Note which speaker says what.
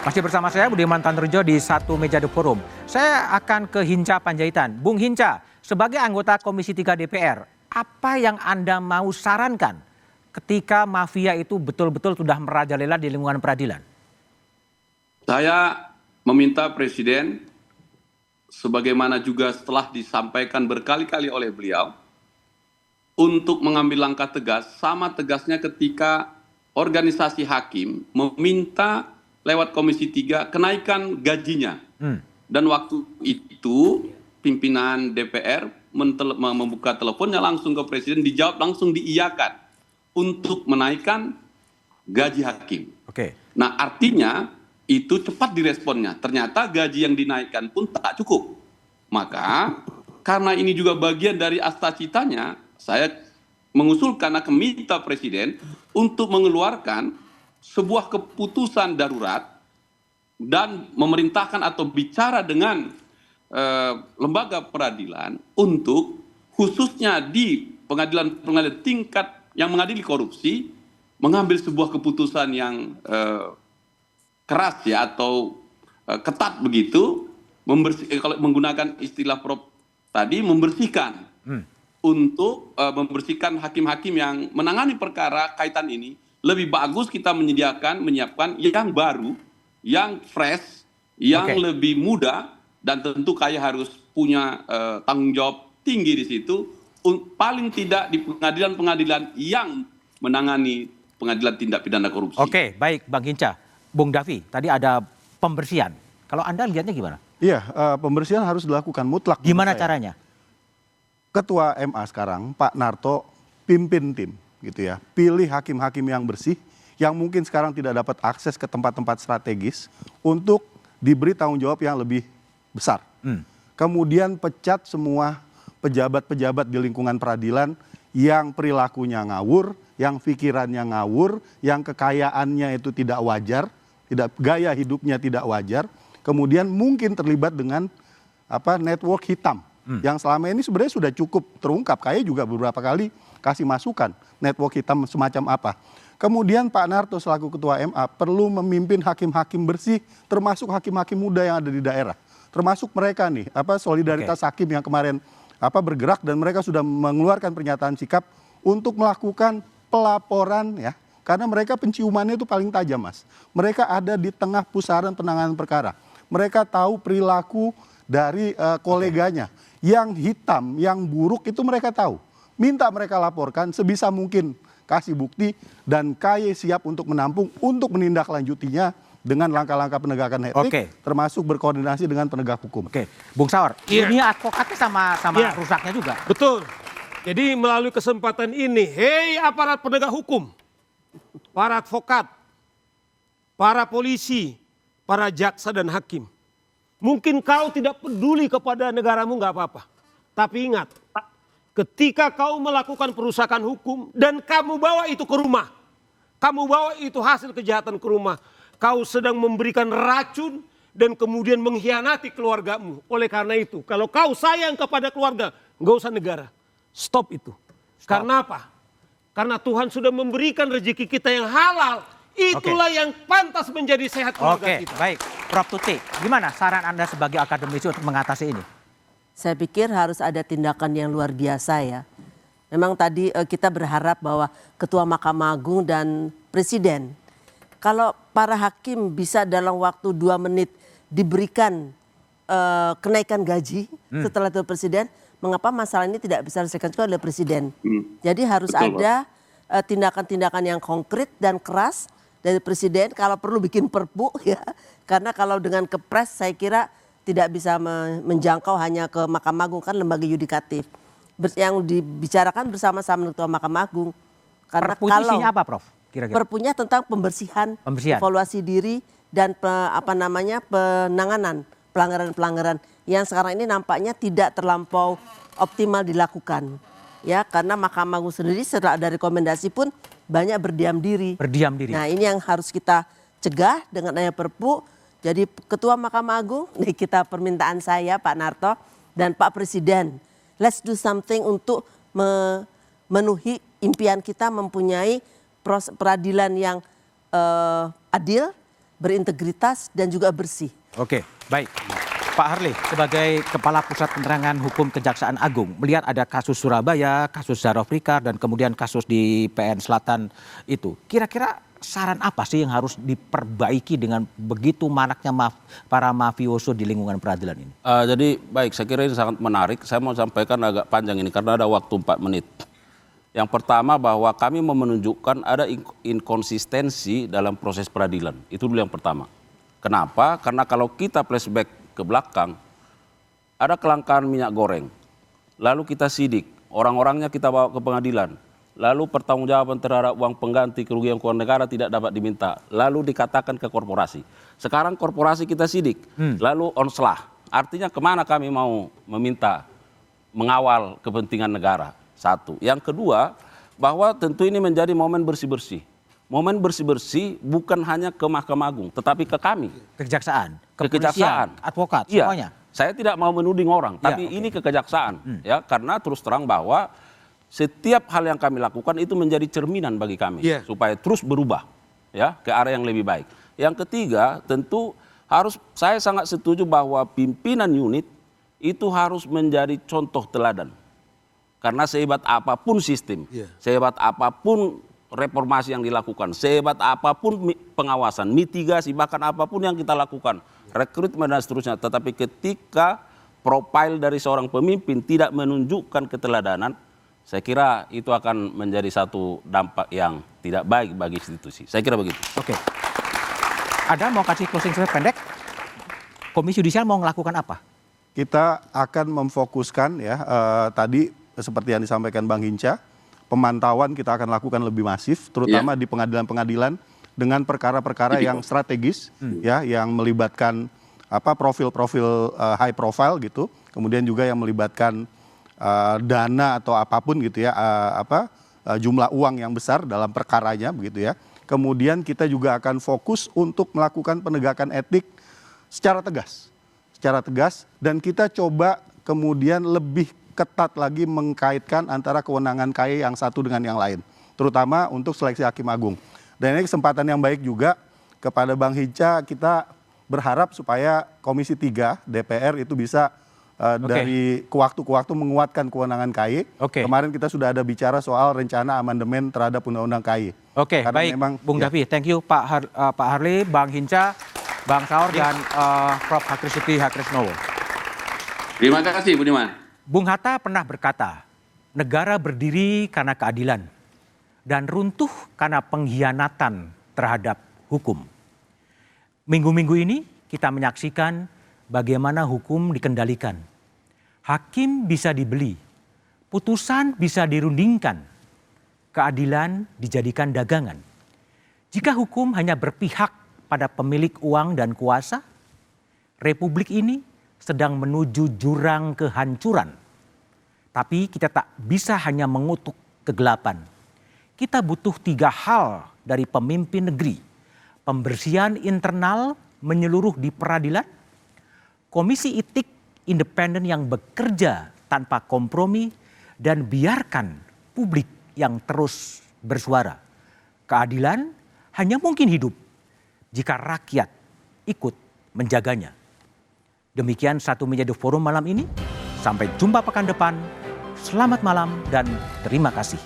Speaker 1: Masih bersama saya Budiman Tanrujo di Satu Meja The Forum. Saya akan ke Hinca Panjaitan. Bung Hinca, sebagai anggota Komisi 3 DPR, apa yang Anda mau sarankan ketika mafia itu betul-betul sudah merajalela di lingkungan peradilan?
Speaker 2: Saya meminta Presiden, sebagaimana juga setelah disampaikan berkali-kali oleh beliau, untuk mengambil langkah tegas, sama tegasnya ketika organisasi hakim meminta lewat Komisi 3 kenaikan gajinya. Dan waktu itu pimpinan DPR membuka teleponnya langsung ke Presiden, dijawab langsung diiyakan untuk menaikkan gaji hakim. Nah, artinya itu cepat diresponnya. Ternyata gaji yang dinaikkan pun tak cukup. Maka karena ini juga bagian dari asta-citanya, saya mengusulkan akan minta Presiden untuk mengeluarkan sebuah keputusan darurat dan memerintahkan atau bicara dengan lembaga peradilan untuk khususnya di pengadilan tingkat yang mengadili korupsi mengambil sebuah keputusan yang keras ya atau ketat begitu, kalau menggunakan istilah Prof tadi, membersihkan untuk membersihkan hakim-hakim yang menangani perkara kaitan ini. Lebih bagus kita menyiapkan yang baru, yang fresh, yang lebih muda, dan tentu kaya harus punya tanggung jawab tinggi di situ, paling tidak di pengadilan-pengadilan yang menangani pengadilan tindak pidana korupsi.
Speaker 1: Oke, baik Bang Hinca. Bung Davi, tadi ada pembersihan. Kalau Anda lihatnya gimana?
Speaker 3: Iya, pembersihan harus dilakukan mutlak.
Speaker 1: Gimana caranya?
Speaker 3: Ketua MA sekarang, Pak Narto, pimpin tim. Gitu ya, pilih hakim-hakim yang bersih, yang mungkin sekarang tidak dapat akses ke tempat-tempat strategis untuk diberi tanggung jawab yang lebih besar. Kemudian pecat semua pejabat-pejabat di lingkungan peradilan yang perilakunya ngawur, yang pikirannya ngawur, yang kekayaannya itu tidak wajar, gaya hidupnya tidak wajar, kemudian mungkin terlibat dengan network hitam yang selama ini sebenarnya sudah cukup terungkap. Kayak juga beberapa kali kasih masukan network hitam semacam apa. Kemudian Pak Narto selaku Ketua MA perlu memimpin hakim-hakim bersih, termasuk hakim-hakim muda yang ada di daerah. Termasuk mereka nih, solidaritas hakim yang kemarin bergerak dan mereka sudah mengeluarkan pernyataan sikap untuk melakukan pelaporan ya. Karena mereka penciumannya itu paling tajam, Mas. Mereka ada di tengah pusaran penanganan perkara. Mereka tahu perilaku dari koleganya. Yang hitam, yang buruk itu mereka tahu. Minta mereka laporkan sebisa mungkin, kasih bukti, dan KAY siap untuk menampung, untuk menindaklanjutinya dengan langkah-langkah penegakan etik, termasuk berkoordinasi dengan penegak hukum.
Speaker 1: Bung Saur, ini advokatnya sama rusaknya juga.
Speaker 4: Betul. Jadi melalui kesempatan ini, hei aparat penegak hukum, para advokat, para polisi, para jaksa dan hakim. Mungkin kau tidak peduli kepada negaramu, nggak apa-apa. Tapi ingat, ketika kau melakukan perusakan hukum dan kamu bawa itu ke rumah, kamu bawa itu hasil kejahatan ke rumah, kau sedang memberikan racun dan kemudian mengkhianati keluargamu. Oleh karena itu, kalau kau sayang kepada keluarga, nggak usah negara. Stop itu. Karena apa? Karena Tuhan sudah memberikan rezeki kita yang halal. Itulah yang pantas menjadi sehat keluarga kita.
Speaker 1: Baik. Prof Tuti, gimana saran Anda sebagai akademisi untuk mengatasi ini?
Speaker 5: Saya pikir harus ada tindakan yang luar biasa ya. Memang tadi kita berharap bahwa Ketua Mahkamah Agung dan Presiden, kalau para hakim bisa dalam waktu 2 menit diberikan kenaikan gaji setelah itu Presiden, mengapa masalah ini tidak bisa diselesaikan oleh Presiden? Jadi harus ada tindakan-tindakan yang konkret dan keras dari Presiden, kalau perlu bikin perpu ya. Karena kalau dengan kepres saya kira tidak bisa menjangkau hanya ke Mahkamah Agung, kan lembaga yudikatif. Yang dibicarakan bersama-sama Ketua Mahkamah Agung. Karena
Speaker 1: perpu
Speaker 5: kalau
Speaker 1: isinya apa Prof? Kira-kira?
Speaker 5: Perpunya tentang pembersihan, evaluasi diri dan penanganan pelanggaran-pelanggaran yang sekarang ini nampaknya tidak terlampau optimal dilakukan. Ya, karena Mahkamah Agung sendiri setelah ada rekomendasi pun banyak berdiam diri. Nah, ini yang harus kita cegah dengan adanya perpu. Jadi Ketua Mahkamah Agung, nih kita permintaan saya Pak Narto dan Pak Presiden, let's do something untuk memenuhi impian kita mempunyai peradilan yang adil berintegritas dan juga bersih.
Speaker 1: Oke, baik. Pak Harley, sebagai Kepala Pusat Penerangan Hukum Kejaksaan Agung, melihat ada kasus Surabaya, kasus Zara Fikar, dan kemudian kasus di PN Selatan itu, kira-kira saran apa sih yang harus diperbaiki dengan begitu manaknya para mafioso di lingkungan peradilan ini?
Speaker 6: Jadi baik, saya kira ini sangat menarik. Saya mau sampaikan agak panjang ini karena ada waktu 4 menit. Yang pertama bahwa kami mau menunjukkan ada inkonsistensi dalam proses peradilan. Itu dulu yang pertama. Kenapa? Karena kalau kita flashback ke belakang, ada kelangkaan minyak goreng. Lalu kita sidik, orang-orangnya kita bawa ke pengadilan. Lalu pertanggungjawaban terhadap uang pengganti kerugian keuangan negara tidak dapat diminta. Lalu dikatakan ke korporasi. Sekarang korporasi kita sidik, lalu onslah. Artinya kemana kami mau meminta mengawal kepentingan negara? Satu. Yang kedua, bahwa tentu ini menjadi momen bersih-bersih. Momen bersih-bersih bukan hanya ke Mahkamah Agung, tetapi ke kami.
Speaker 1: Kejaksaan,
Speaker 6: Kejaksaan,
Speaker 1: advokat,
Speaker 6: iya,
Speaker 1: semuanya.
Speaker 6: Saya tidak mau menuding orang, tapi
Speaker 1: oke.
Speaker 6: ini ke kejaksaan, ya, karena terus terang bahwa setiap hal yang kami lakukan itu menjadi cerminan bagi kami, supaya terus berubah, ya, ke arah yang lebih baik. Yang ketiga, tentu saya sangat setuju bahwa pimpinan unit itu harus menjadi contoh teladan, karena sehebat apapun sistem, sehebat apapun reformasi yang dilakukan, sehebat apapun pengawasan, mitigasi, bahkan apapun yang kita lakukan, rekrutmen dan seterusnya, tetapi ketika profil dari seorang pemimpin tidak menunjukkan keteladanan, saya kira itu akan menjadi satu dampak yang tidak baik bagi institusi. Saya kira begitu.
Speaker 1: Oke. Ada mau kasih closing statement pendek? Komisi Yudisial mau melakukan apa?
Speaker 3: Kita akan memfokuskan ya tadi seperti yang disampaikan Bang Hinca, pemantauan kita akan lakukan lebih masif, terutama di pengadilan-pengadilan dengan perkara-perkara yang strategis, ya, yang melibatkan profil-profil high profile gitu, kemudian juga yang melibatkan dana atau apapun gitu ya, jumlah uang yang besar dalam perkaranya begitu ya. Kemudian kita juga akan fokus untuk melakukan penegakan etik secara tegas, dan kita coba kemudian lebih ketat lagi mengkaitkan antara kewenangan KAI yang satu dengan yang lain, terutama untuk seleksi hakim agung. Dan ini kesempatan yang baik juga kepada Bang Hinca, kita berharap supaya Komisi 3 DPR itu bisa dari waktu ke waktu menguatkan kewenangan KAI. Kemarin kita sudah ada bicara soal rencana amandemen terhadap Undang-Undang KAI.
Speaker 1: Oke, baik, Bung Davi, thank you Pak Harley, Bang Hinca, Bang Saur, dan Prof. Hakrisiti Hakrisnowo.
Speaker 2: Terima kasih, Budiman.
Speaker 1: Bung Hatta pernah berkata, negara berdiri karena keadilan dan runtuh karena pengkhianatan terhadap hukum. Minggu-minggu ini kita menyaksikan bagaimana hukum dikendalikan. Hakim bisa dibeli, putusan bisa dirundingkan, keadilan dijadikan dagangan. Jika hukum hanya berpihak pada pemilik uang dan kuasa, republik ini sedang menuju jurang kehancuran. Tapi kita tak bisa hanya mengutuk kegelapan. Kita butuh 3 hal dari pemimpin negeri. Pembersihan internal menyeluruh di peradilan, komisi etik independen yang bekerja tanpa kompromi, dan biarkan publik yang terus bersuara. Keadilan hanya mungkin hidup jika rakyat ikut menjaganya. Demikian Satu Meja The Forum malam ini. Sampai jumpa pekan depan. Selamat malam dan terima kasih.